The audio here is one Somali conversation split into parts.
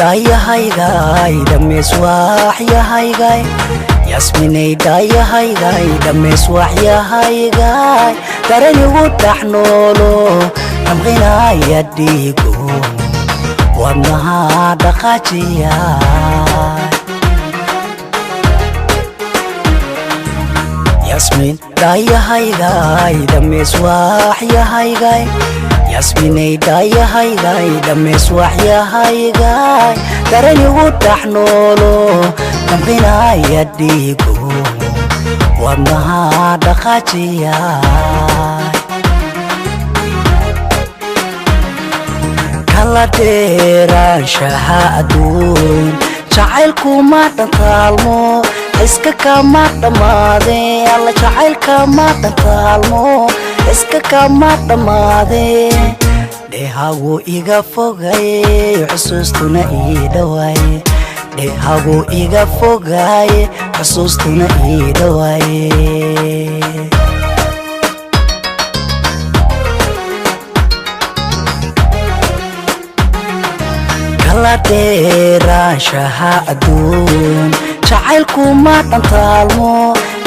dayahaygai dhamees waxyahaygai yasminay dayahaygai dhamees waxyahaygai daranigu dhaxnoolo damqinaya dhiigo wadnaha dhaqaajiya yasmin dayahaygai dhamees waxyahaygai yasminay dayahaygai dhamees waxyahaygai daranigu dhaxnoolo damqinaya dhiigo wadnaha dhaqaajiya kala dheeraanshaha adduun jacaylku ma dhantaalmo iska kama dhammaade alla jacaylka ma dhantaalmo iska kama dhammaade dheehagu iga fogaye xusuustuna ii dhawaaye dheehagu iga fogaye xusuustuna ii dhawaaye kala dheeraanshaha adduun jacaylku ma dhantaalmo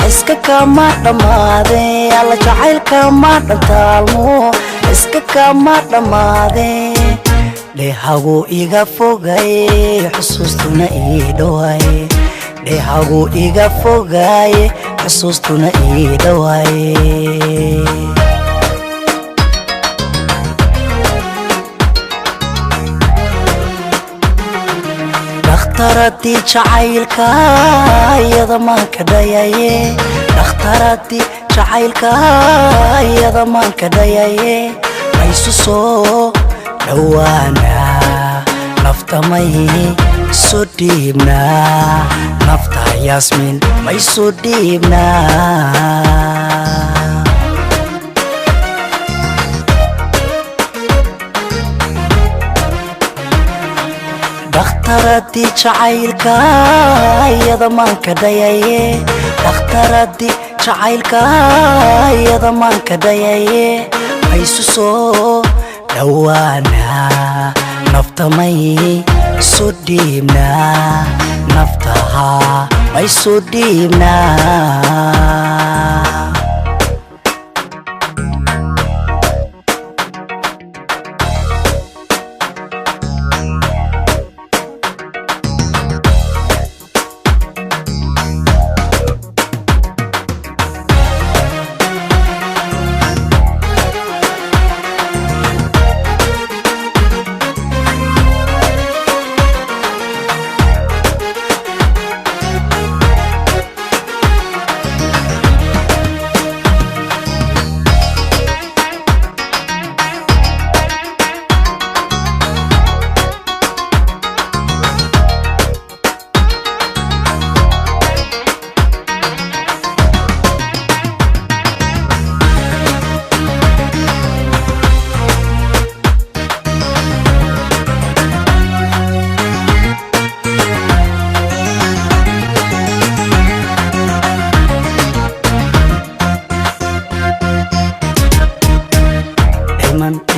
iska kama dhammaade alla jacaylka ma dhantaalmo iska kama dhammaade dheehagu iga fogaye xusuustuna ii dhawaaye dheehagu iga fogaye xusuustuna ii dhawaaye dhakhtaradii jacaylka iyada maan ka dhayaye dhakhtaradii jacaylka iyada maan ka dhayaye maysu soo dhawaana nafta may soo dhiibna nafta yasmin may soo dhiibna dhakhtaradii jacaylka iyada maan ka dhayaye dhakhtaradii jacaylka iyada maan ka dhayaye maysu soo dhawaana nafta may soo dhiibna naftaha may soo dhiibna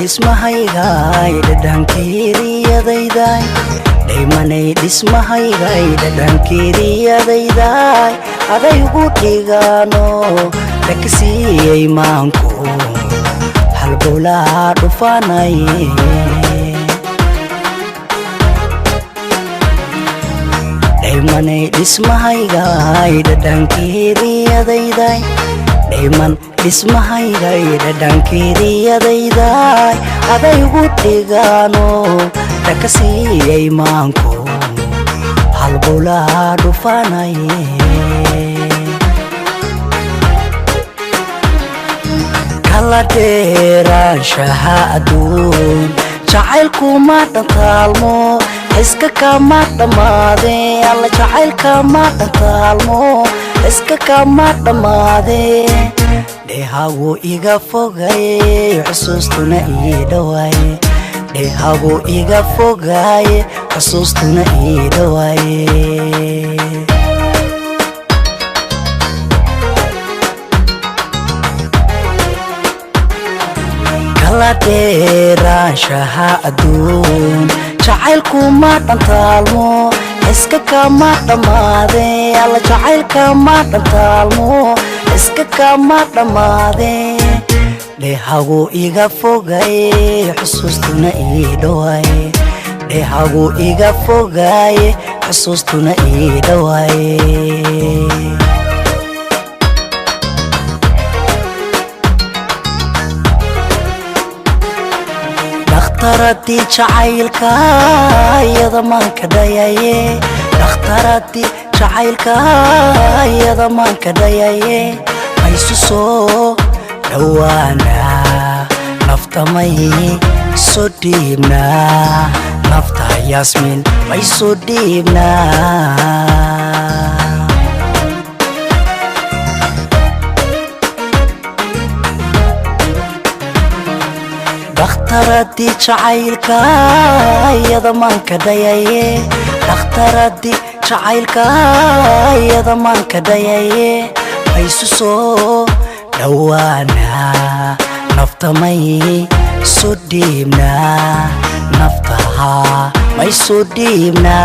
dhismahaygai dhadhankeeriyadayday dhaymanay dhismahaygai dhadhankeeriyadayday adaygu dhigaano lakasiiyey maanku halbowlaa dhufaanaye dhaymanay dhismahaygai dhadhankeeriyadayday dhayman dhismahaygai dhadhankeeriyadayday adaygu dhigaano lakasiiyey maanku halbowlaa dhufaanaye kala dheeraanshaha adduun jacaylku ma dhantaalmo iska kama dhammaade alla jacaylka ma dhantaalmo iska kama dhammaade dheehagu iga fogaye xusuustuna ii dhawaaye dheehagu iga fogaye xusuustuna ii dhawaaye kala dheeraanshaha adduun jacaylku ma dhantaalmo iska kama dhamaade alla jacaylka ma dhantaalmo iska kama dhamaade dheehagu iga fogaye xusuustuna ii dhawaye dheehagu iga fogaye xusuustuna ii dhawaye dhakhtaradii jacaylka iyada maanka dhayaye dhakhtaradii jacaylka iyada maanka dhayaye maysu soo dhawaana nafta may soo dhiibna nafta Yasmin may soo dhiibna dhakhtaradii jacaylka iyada maanka dhayaye dhakhtaradii jacaylka iyada maanka dhayaye maysu soo dhawaana nafta may soo dhiibna naftaha may soo dhiibna